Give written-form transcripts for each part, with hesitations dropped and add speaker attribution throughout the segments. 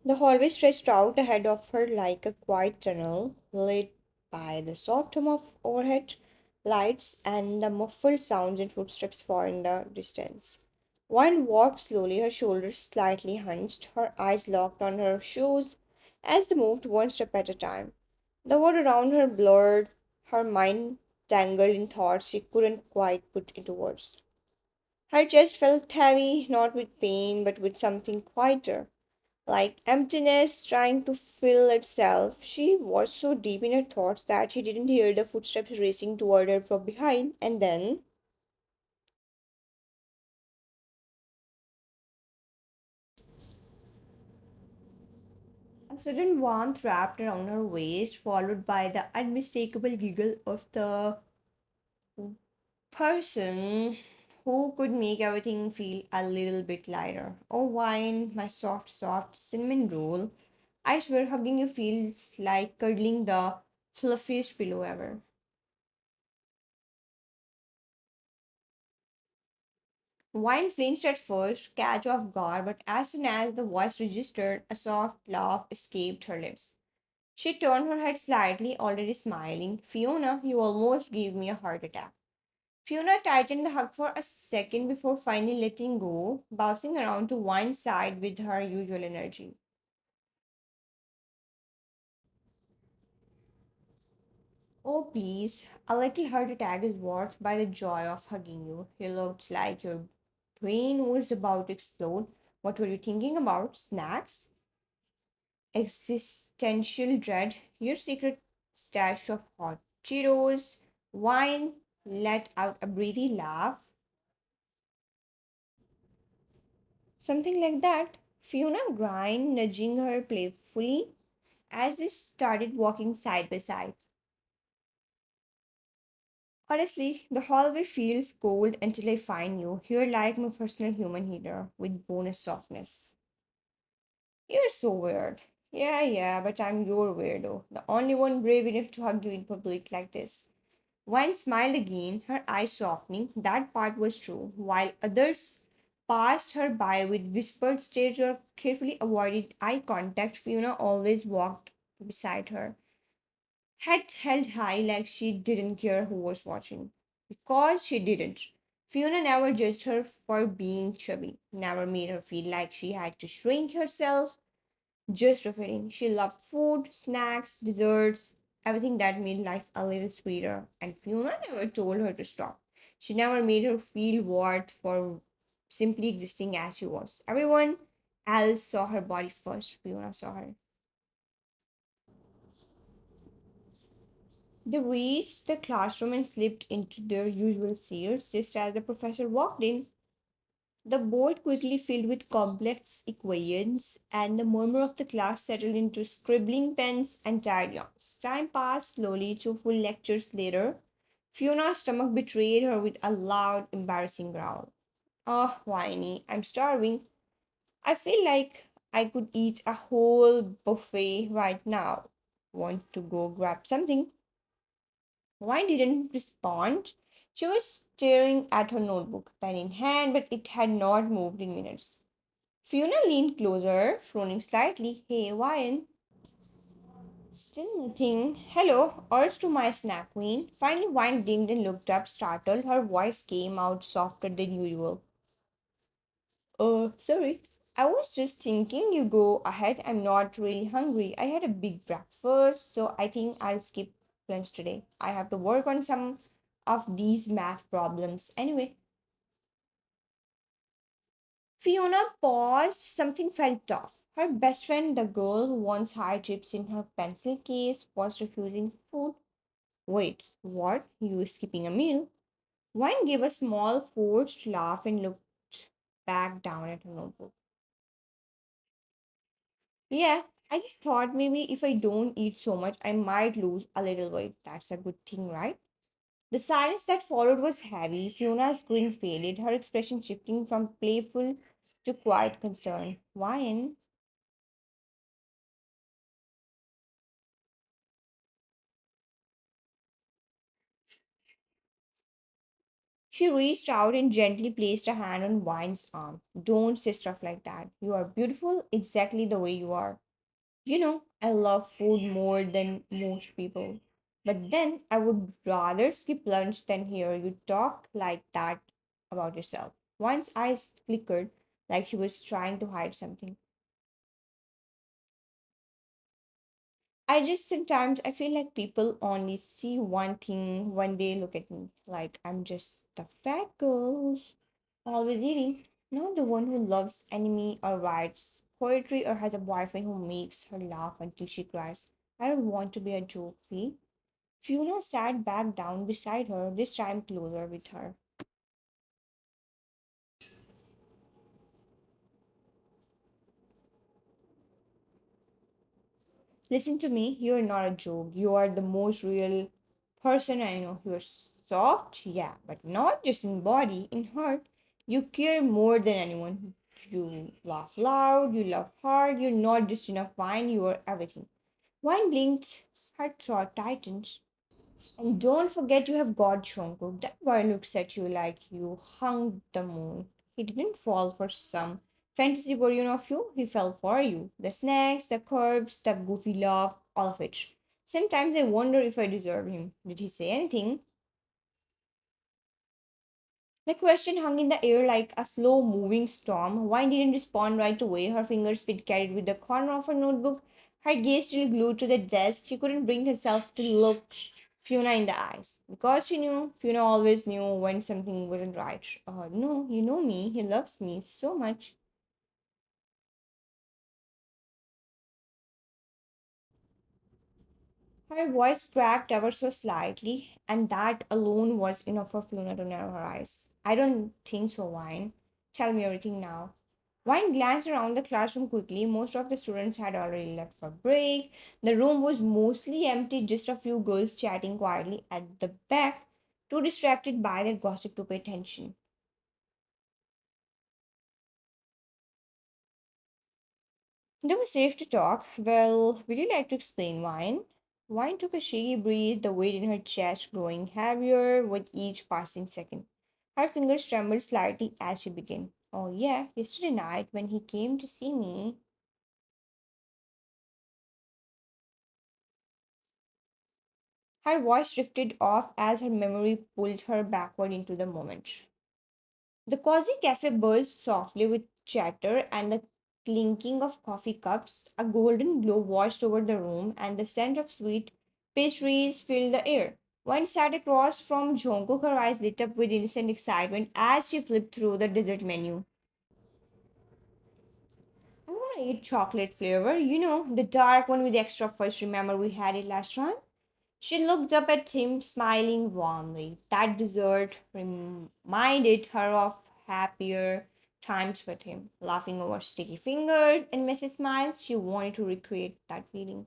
Speaker 1: The hallway stretched out ahead of her like a quiet tunnel, lit by the soft hum of overhead lights and the muffled sounds and footsteps far in the distance. One walked slowly, her shoulders slightly hunched, her eyes locked on her shoes as they moved one step at a time. The world around her blurred, her mind tangled in thoughts she couldn't quite put into words. Her chest felt heavy, not with pain, but with something quieter, like emptiness trying to fill itself. She was so deep in her thoughts that she didn't hear the footsteps racing toward her from behind, and then a sudden warmth wrapped around her waist, followed by the unmistakable giggle of the person who could make everything feel a little bit lighter. Oh, wine, my soft, soft cinnamon roll. I swear, hugging you feels like cuddling the fluffiest pillow ever. Wine flinched at first, catch off guard, but as soon as the voice registered, a soft laugh escaped her lips. She turned her head slightly, already smiling. Fiona, you almost gave me a heart attack. Fiona tightened the hug for a second before finally letting go, bouncing around to one side with her usual energy. Oh, please, a little heart attack is worth by the joy of hugging you. You looked like your brain was about to explode. What were you thinking about? Snacks? Existential dread? Your secret stash of hot Cheetos? Wine? Let out a breathy laugh. Something like that. Fiona grinned, nudging her playfully as they started walking side by side. Honestly, the hallway feels cold until I find you. You're like my personal human heater with bonus softness. You're so weird. Yeah, but I'm your weirdo. The only one brave enough to hug you in public like this. One smiled again, her eyes softening. That part was true, while others passed her by with whispered stares or carefully avoided eye contact. Fiona always walked beside her, head held high like she didn't care who was watching. Because she didn't. Fiona never judged her for being chubby, never made her feel like she had to shrink herself just to fit in. She loved food, snacks, desserts, everything that made life a little sweeter. And Fiona never told her to stop. She never made her feel worth for simply existing as she was. Everyone else saw her body first. Fiona saw her. They reached the classroom and slipped into their usual seats just as the professor walked in. The board quickly filled with complex equations, and the murmur of the class settled into scribbling pens and tired yawns. Time passed slowly. 2 full lectures later, Fiona's stomach betrayed her with a loud, embarrassing growl. Oh, whiny, I'm starving. I feel like I could eat a whole buffet right now. Want to go grab something? Why didn't respond? She was staring at her notebook, pen in hand, but it had not moved in minutes. Fiona leaned closer, frowning slightly. Hey, Ryan. Still nothing. Hello, urge to my snack queen. Finally, Wine blinked and looked up, startled. Her voice came out softer than usual. Sorry. I was just thinking you go ahead. I'm not really hungry. I had a big breakfast, so I think I'll skip lunch today. I have to work on some of these math problems. Anyway, Fiona paused. Something felt off. Her best friend, the girl who once had chips in her pencil case, was refusing food. Wait, what? You skipping a meal? Wine gave a small forced laugh and looked back down at her notebook. Yeah, I just thought maybe if I don't eat so much, I might lose a little weight. That's a good thing, right? The silence that followed was heavy. Fiona's grin faded, her expression shifting from playful to quiet concern. Wine. She reached out and gently placed a hand on Wine's arm. Don't say stuff like that. You are beautiful exactly the way you are. I love food more than most people. But then I would rather skip lunch than hear you talk like that about yourself. Wine's eyes flickered like she was trying to hide something. I just sometimes I feel like people only see one thing when they look at me. Like I'm just the fat girl who's always eating, not the one who loves anime or writes poetry or has a boyfriend who makes her laugh until she cries. I don't want to be a joke fee. Fiona sat back down beside her, this time closer with her. Listen to me, you're not a joke. You are the most real person I know. You're soft, yeah, but not just in body, in heart. You care more than anyone. You laugh loud, you laugh hard, you're not just enough wine, you are everything. Wine blinked, her throat tightened. And don't forget you have got Jungkook. That boy looks at you like you hung the moon. He didn't fall for some fantasy version of you, he fell for you. The snacks, the curves, the goofy laugh, all of it. Sometimes I wonder if I deserve him. Did he say anything? The question hung in the air like a slow moving storm. Wine didn't respond right away. Her fingers fit carried with the corner of her notebook. Her gaze still glued to the desk. She couldn't bring herself to look Fiona in the eyes because she knew Fiona always knew when something wasn't right. No, you know me. He loves me so much. Her voice cracked ever so slightly, and that alone was enough for Fiona to narrow her eyes. I don't think so, Wine. Tell me everything now. Wine glanced around the classroom quickly. Most of the students had already left for break. The room was mostly empty, just a few girls chatting quietly at the back, too distracted by their gossip to pay attention. They were safe to talk. Well, would you like to explain Wine? Wine took a shaky breath, the weight in her chest growing heavier with each passing second. Her fingers trembled slightly as she began. Oh, yeah, yesterday night when he came to see me. Her voice drifted off as her memory pulled her backward into the moment. The cozy cafe buzzed softly with chatter and the clinking of coffee cups. A golden glow washed over the room, and the scent of sweet pastries filled the air. One sat across from Jungkook, her eyes lit up with innocent excitement as she flipped through the dessert menu. I want to eat chocolate flavor, the dark one with the extra fudge. Remember, we had it last time? She looked up at him, smiling warmly. That dessert reminded her of happier times with him, laughing over sticky fingers and messy smiles. She wanted to recreate that feeling.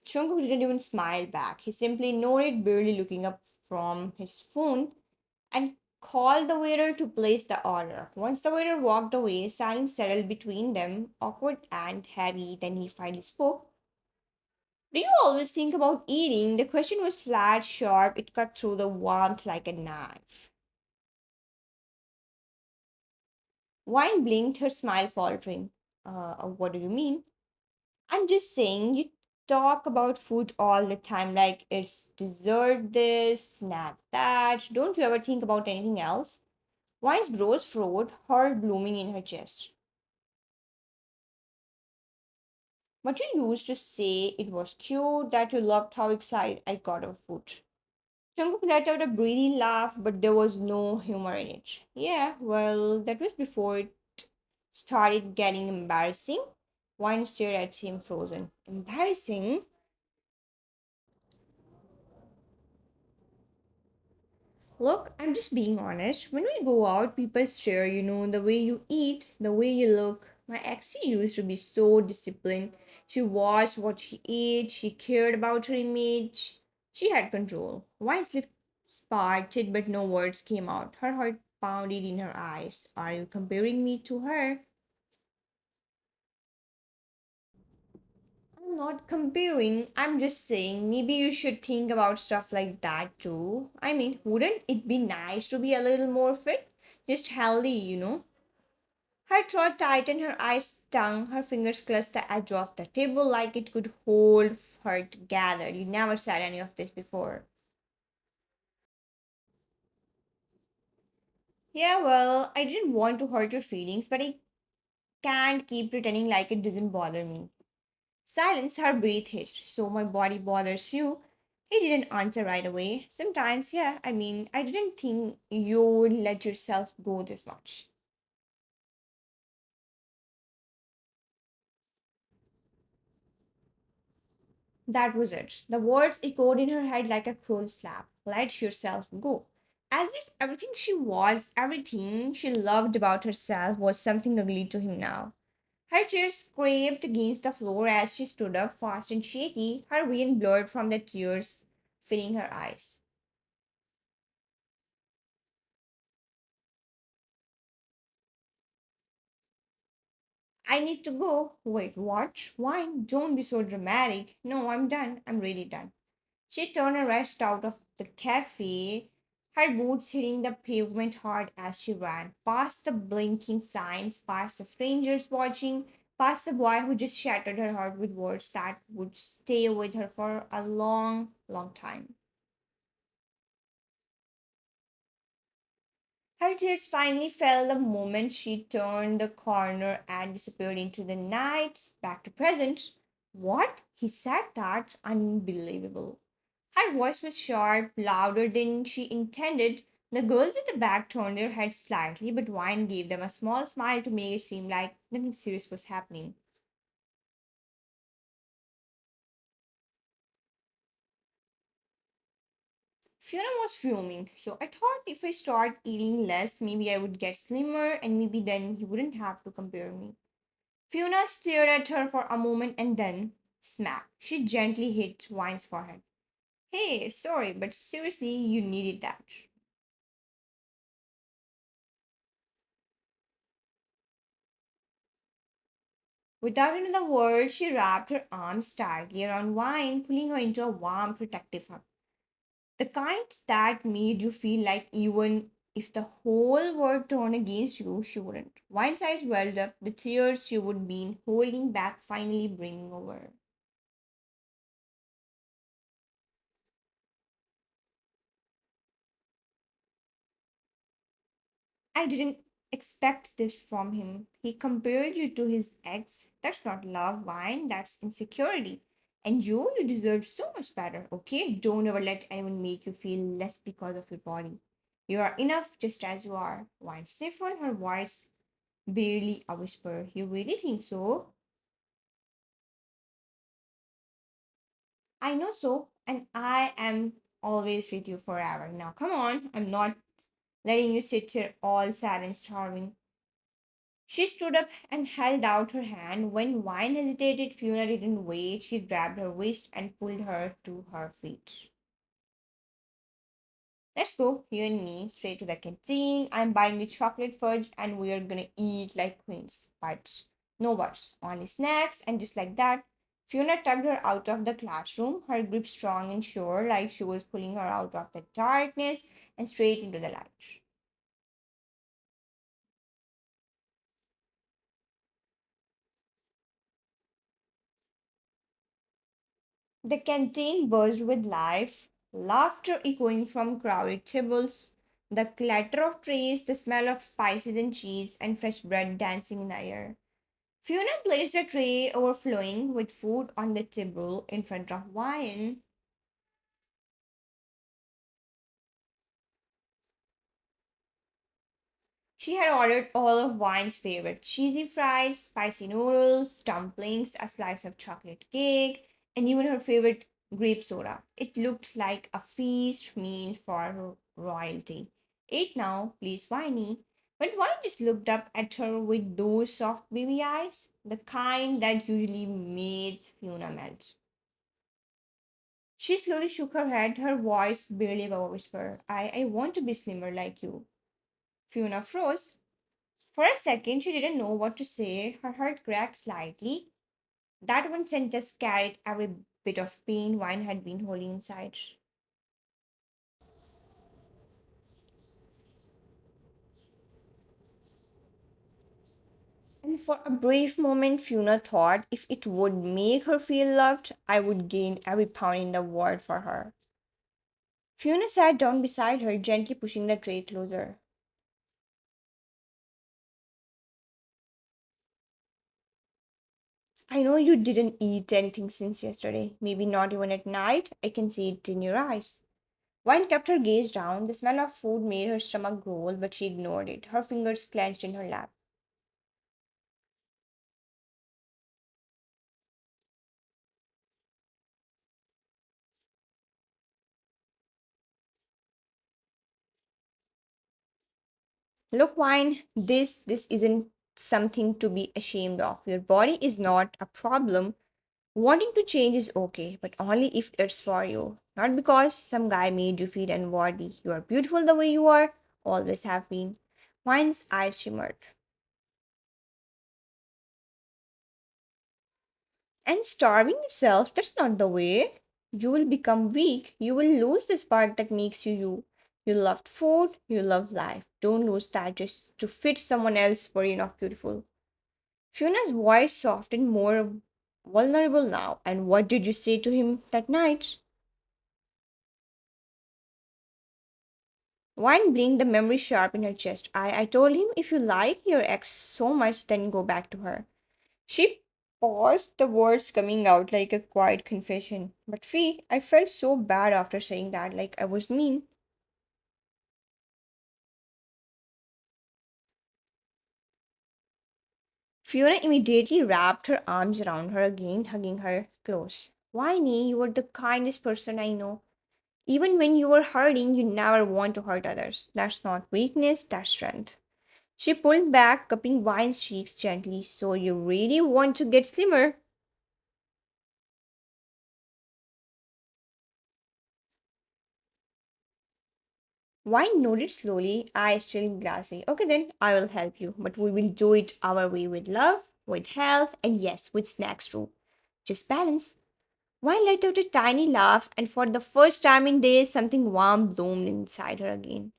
Speaker 1: Jungkook didn't even smile back. He simply nodded, barely looking up from his phone, and called the waiter to place the order. Once the waiter walked away, silence settled between them, awkward and heavy. Then he finally spoke. Do you always think about eating? The question was flat, sharp, it cut through the warmth like a knife. Wine blinked, her smile faltering. What do you mean? I'm just saying, you talk about food all the time, like it's dessert this, snack that. Don't you ever think about anything else? Wine's brows furrowed, heart blooming in her chest. But you used to say it was cute that you loved how excited I got of food. Jungkook let out a breathy laugh, but there was no humor in it. Yeah, well, that was before it started getting embarrassing. Wine stared at him frozen. Embarrassing? Look, I'm just being honest. When we go out, people stare, the way you eat, the way you look. My ex, she used to be so disciplined. She watched what she ate, she cared about her image. She had control. Wine's lips parted, but no words came out. Her heart pounded in her eyes. Are you comparing me to her? I'm not comparing, I'm just saying maybe you should think about stuff like that too. I mean, wouldn't it be nice to be a little more fit? Just healthy, you know? Her throat tightened, her eyes stung, her fingers clutched the edge of the table like it could hold her together. You never said any of this before. Yeah, well, I didn't want to hurt your feelings, but I can't keep pretending like it doesn't bother me. Silence, her breath hissed. So my body bothers you. He didn't answer right away. Sometimes, yeah, I mean, I didn't think you would let yourself go this much. That was it. The words echoed in her head like a cruel slap. Let yourself go. As if everything she was, everything she loved about herself was something ugly to him now. Her chair scraped against the floor as she stood up, fast and shaky, her vision blurred from the tears filling her eyes. I need to go. Wait, what? Why? Don't be so dramatic. No, I'm done. I'm really done. She turned and rushed out of the cafe, her boots hitting the pavement hard as she ran, past the blinking signs, past the strangers watching, past the boy who just shattered her heart with words that would stay with her for a long, long time. Her tears finally fell the moment she turned the corner and disappeared into the night, back to present. What? He said that? Unbelievable. Her voice was sharp, louder than she intended. The girls at the back turned their heads slightly, but Wine gave them a small smile to make it seem like nothing serious was happening. Fiona was fuming, so I thought if I start eating less, maybe I would get slimmer, and maybe then he wouldn't have to compare me. Fiona stared at her for a moment and then, smack, she gently hit Wine's forehead. Hey, sorry, but seriously, you needed that. Without another word, she wrapped her arms tightly around Wine, pulling her into a warm, protective hug. The kind that made you feel like even if the whole world turned against you, she wouldn't. Wine's eyes welled up, the tears she would been holding back finally brimming over. I didn't expect this from him. He compared you to his ex. That's not love, Wine, that's insecurity. And you deserve so much better, okay? Don't ever let anyone make you feel less because of your body. You are enough just as you are. Wine sniffled, her voice barely a whisper. You really think so? I know so, and I am always with you forever. Now, come on, I'm not letting you sit here all sad and starving. She stood up and held out her hand. When Wine hesitated, Fiona didn't wait. She grabbed her waist and pulled her to her feet. Let's go, you and me, straight to the canteen. I'm buying you chocolate fudge and we're gonna eat like queens. But no buts, only snacks, and just like that, Fiona tugged her out of the classroom, her grip strong and sure, like she was pulling her out of the darkness and straight into the light. The canteen buzzed with life, laughter echoing from crowded tables, the clatter of trays, the smell of spices and cheese and fresh bread dancing in the air. Fiona placed a tray overflowing with food on the table in front of Wine. She had ordered all of Wine's favorite cheesy fries, spicy noodles, dumplings, a slice of chocolate cake, and even her favorite grape soda. It looked like a feast meal for royalty. Eat now, please, Winey. But Wine just looked up at her with those soft baby eyes, the kind that usually made Fiona melt. She slowly shook her head, her voice barely above a whisper. I want to be slimmer like you. Fiona froze. For a second, she didn't know what to say. Her heart cracked slightly. That one sentence carried every bit of pain wine had been holding inside. And for a brief moment, Fiona thought if it would make her feel loved, I would gain every pound in the world for her. Fiona sat down beside her, gently pushing the tray closer. I know you didn't eat anything since yesterday, maybe not even at night. I can see it in your eyes. Wine kept her gaze down. The smell of food made her stomach growl, but she ignored it. Her fingers clenched in her lap. Look, Wine, this isn't something to be ashamed of. Your body is not a problem. Wanting to change is okay, but only if it's for you. Not because some guy made you feel unworthy. You are beautiful the way you are, always have been. Wine's eyes shimmered. And starving yourself, that's not the way. You will become weak. You will lose the spark that makes you you. You loved food, you love life. Don't lose that just to fit someone else for you're not beautiful. Fiona's voice softened more vulnerable now. And what did you say to him that night? Wine blinked the memory sharp in her chest. I told him if you like your ex so much, then go back to her. She paused, the words coming out like a quiet confession. But Fee, I felt so bad after saying that, like I was mean. Fiona immediately wrapped her arms around her again, hugging her close. Winnie, you are the kindest person I know. Even when you are hurting, you never want to hurt others. That's not weakness, that's strength. She pulled back, cupping Wine's cheeks gently. So you really want to get slimmer? Wine nodded slowly, eyes still glassy. Okay, then I will help you, but we will do it our way with love, with health, and yes, with snacks too. Just balance. Wine let out a tiny laugh, and for the first time in days, something warm bloomed inside her again.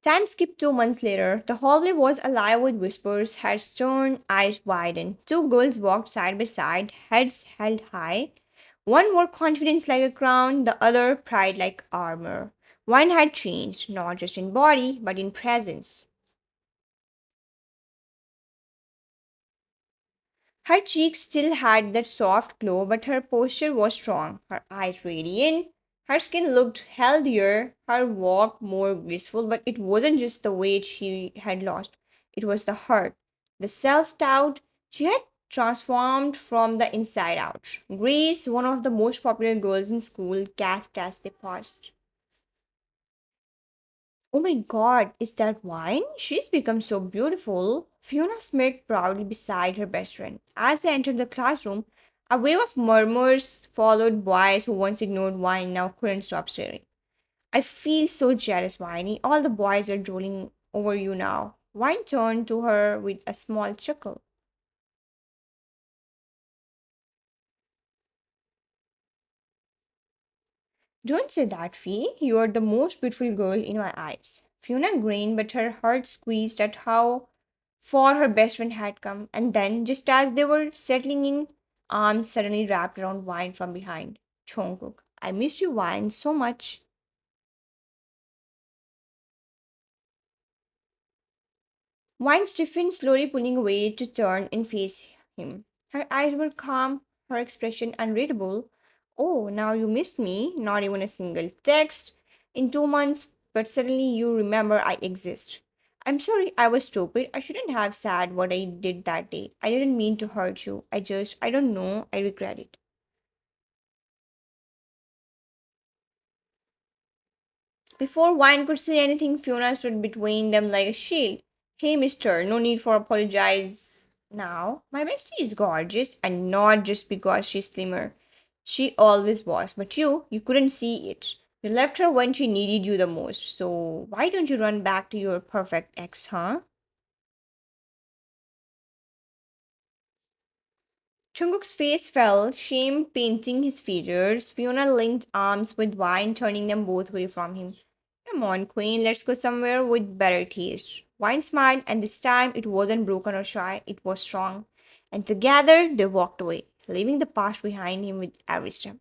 Speaker 1: Time skipped 2 months later. The hallway was alive with whispers, heads turned, eyes widened. Two girls walked side by side, heads held high. One wore confidence like a crown, the other pride like armor. One had changed, not just in body, but in presence. Her cheeks still had that soft glow, but her posture was strong, her eyes radiant. Her skin looked healthier, her walk more graceful, but it wasn't just the weight she had lost, it was the heart, the self doubt. She had transformed from the inside out. Grace, one of the most popular girls in school, gasped as they passed. Oh my god, is that wine? She's become so beautiful. Fiona smirked proudly beside her best friend. As they entered the classroom, a wave of murmurs followed. Boys who once ignored wine now couldn't stop staring. I feel so jealous, Winey. All the boys are drooling over you now. Wine turned to her with a small chuckle. Don't say that, Fee. You are the most beautiful girl in my eyes. Fiona grinned, but her heart squeezed at how far her best friend had come. And then, just as they were settling in, arms suddenly wrapped around Wine from behind. Jungkook, I missed you, Wine, so much. Wine stiffened, slowly pulling away to turn and face him. Her eyes were calm, her expression unreadable. Oh, now you missed me. Not even a single text in 2 months, but suddenly you remember I exist. I'm sorry, I was stupid. I shouldn't have said what I did that day. I didn't mean to hurt you. I don't know, I regret it. Before Wine could say anything, Fiona stood between them like a shield. Hey, mister, no need for apologize now. My bestie is gorgeous, and not just because she's slimmer. She always was, but you couldn't see it. You left her when she needed you the most, so why don't you run back to your perfect ex, huh? Jungkook's face fell, shame painting his features. Fiona linked arms with Wine, turning them both away from him. Come on, Queen, let's go somewhere with better taste. Wine smiled, and this time it wasn't broken or shy, it was strong. And together they walked away, leaving the past behind him with every step.